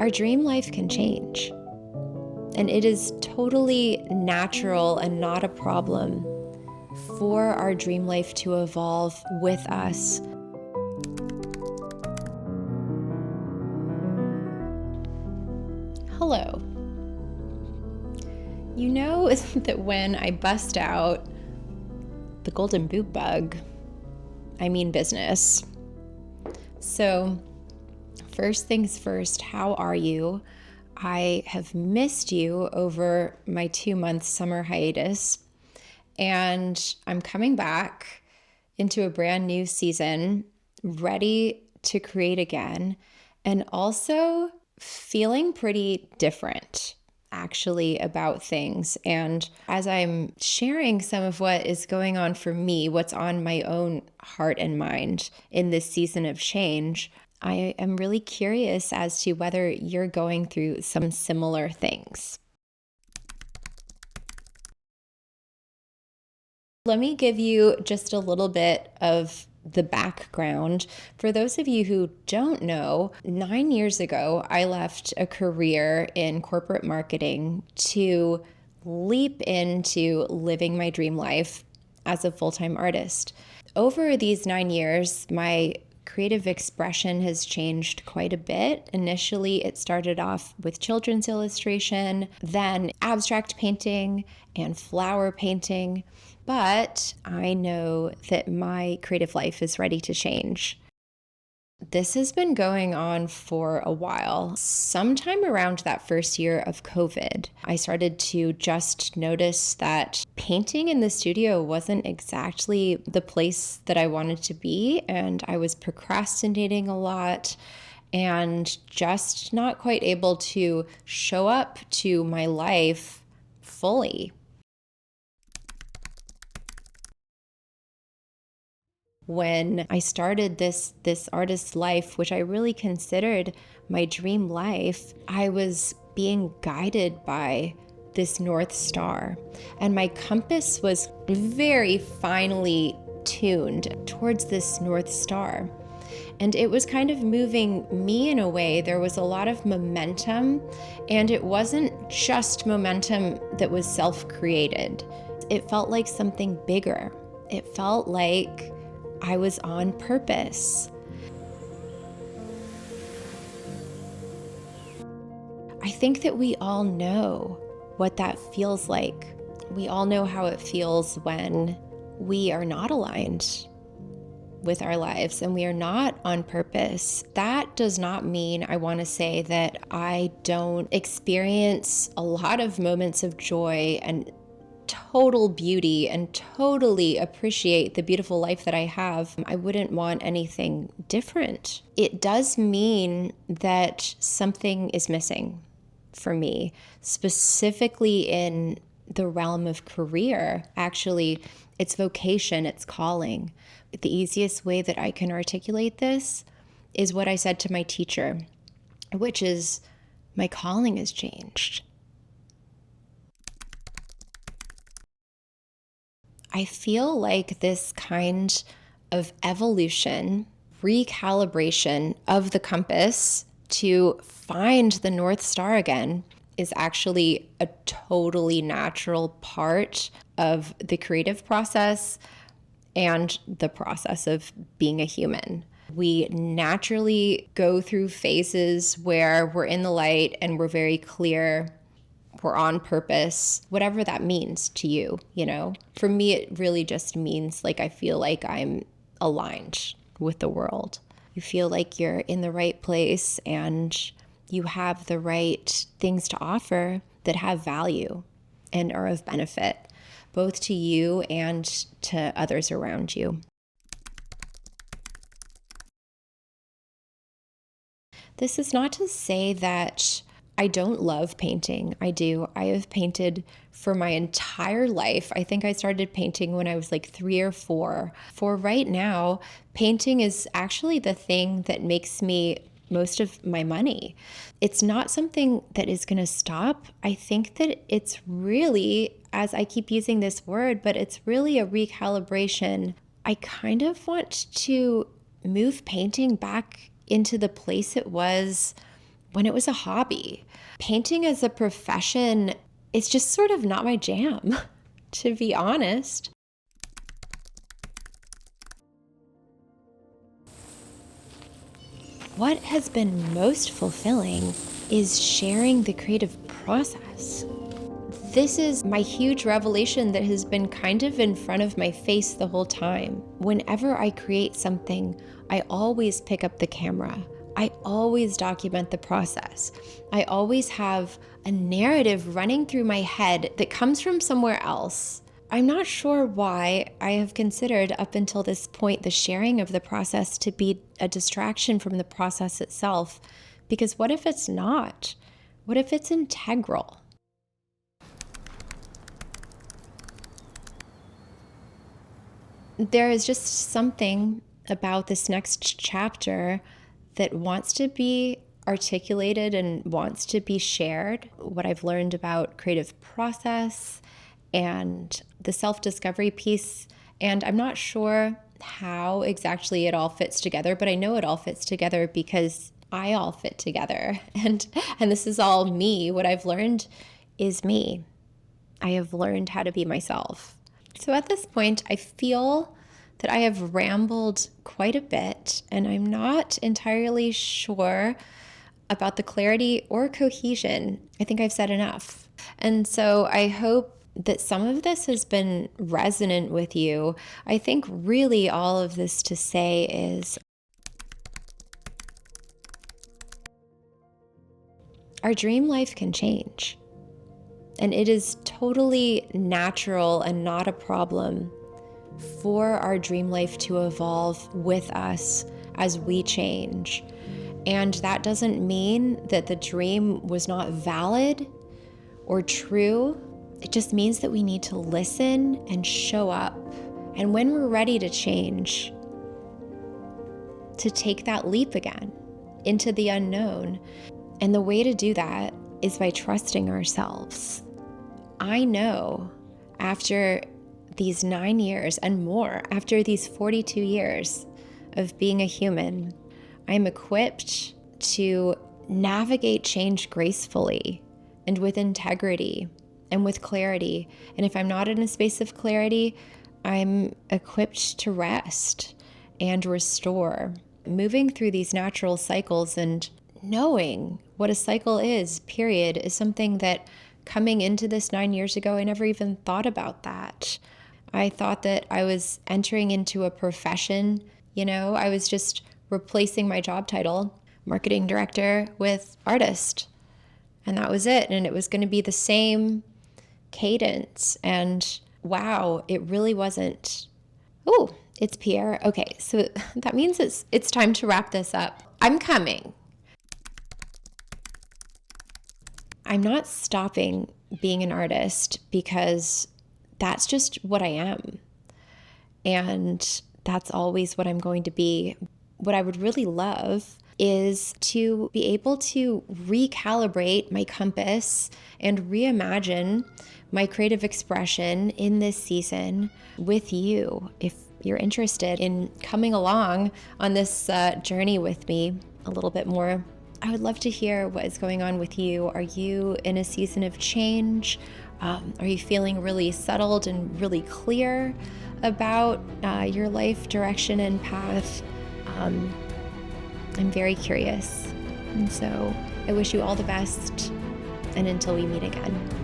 our dream life can change. And it is totally natural and not a problem for our dream life to evolve with us. Hello. You know that when I bust out the golden boot bug, I mean business. So, first things first, how are you? I have missed you over my 2-month summer hiatus, and I'm coming back into a brand new season, ready to create again, and also feeling pretty different actually about things. And as I'm sharing some of what is going on for me, what's on my own heart and mind in this season of change, I am really curious as to whether you're going through some similar things. Let me give you just a little bit of the background. For those of you who don't know, 9 years ago, I left a career in corporate marketing to leap into living my dream life as a full-time artist. Over these 9 years, my creative expression has changed quite a bit. Initially, it started off with children's illustration, then abstract painting and flower painting. But I know that my creative life is ready to change. This has been going on for a while. Sometime around that first year of COVID, I started to just notice that painting in the studio wasn't exactly the place that I wanted to be, and I was procrastinating a lot and just not quite able to show up to my life fully. When I started this artist life, which I really considered my dream life, I was being guided by this North Star. And my compass was very finely tuned towards this North Star. And it was kind of moving me in a way. There was a lot of momentum, and it wasn't just momentum that was self-created. It felt like something bigger. It felt like I was on purpose. I think that we all know what that feels like. We all know how it feels when we are not aligned with our lives and we are not on purpose. That does not mean I want to say that I don't experience a lot of moments of joy and total beauty and totally appreciate the beautiful life that I have. I wouldn't want anything different. It does mean that something is missing for me, specifically in the realm of career. Actually, it's vocation, it's calling. The easiest way that I can articulate this is what I said to my teacher, which is my calling has changed. I feel like this kind of evolution, recalibration of the compass to find the North Star again is actually a totally natural part of the creative process and the process of being a human. We naturally go through phases where we're in the light and we're very clear. We're on purpose, whatever that means to you, you know? For me, it really just means like I feel like I'm aligned with the world. You feel like you're in the right place and you have the right things to offer that have value and are of benefit, both to you and to others around you. This is not to say that I don't love painting. I do. I have painted for my entire life. I think I started painting when I was like 3 or 4. For right now, painting is actually the thing that makes me most of my money. It's not something that is going to stop. I think that it's really, as I keep using this word, but it's really a recalibration. I kind of want to move painting back into the place it was when it was a hobby. Painting as a profession, it's just sort of not my jam, to be honest. What has been most fulfilling is sharing the creative process. This is my huge revelation that has been kind of in front of my face the whole time. Whenever I create something, I always pick up the camera. I always document the process. I always have a narrative running through my head that comes from somewhere else. I'm not sure why I have considered up until this point the sharing of the process to be a distraction from the process itself. Because what if it's not? What if it's integral? There is just something about this next chapter that wants to be articulated and wants to be shared. What I've learned about creative process and the self-discovery piece. And I'm not sure how exactly it all fits together, but I know it all fits together because I all fit together. And this is all me. What I've learned is me. I have learned how to be myself. So at this point, I feel that I have rambled quite a bit, and I'm not entirely sure about the clarity or cohesion. I think I've said enough. And so I hope that some of this has been resonant with you. I think really all of this to say is our dream life can change. And it is totally natural and not a problem for our dream life to evolve with us as we change. And that doesn't mean that the dream was not valid or true. It just means that we need to listen and show up. And when we're ready to change, to take that leap again into the unknown. And the way to do that is by trusting ourselves. I know after these 9 years and more, after these 42 years of being a human, I'm equipped to navigate change gracefully and with integrity and with clarity. And if I'm not in a space of clarity, I'm equipped to rest and restore. Moving through these natural cycles and knowing what a cycle is, period, is something that coming into this 9 years ago, I never even thought about that. I thought that I was entering into a profession, I was just replacing my job title, marketing director, with artist. And that was it. And it was going to be the same cadence. And wow, it really wasn't. Oh, it's Pierre. Okay, so that means it's time to wrap this up. I'm coming. I'm not stopping being an artist because that's just what I am. And that's always what I'm going to be. What I would really love is to be able to recalibrate my compass and reimagine my creative expression in this season with you. If you're interested in coming along on this journey with me a little bit more, I would love to hear what is going on with you. Are you in a season of change? Are you feeling really settled and really clear about your life direction and path? I'm very curious. And so I wish you all the best. And until we meet again.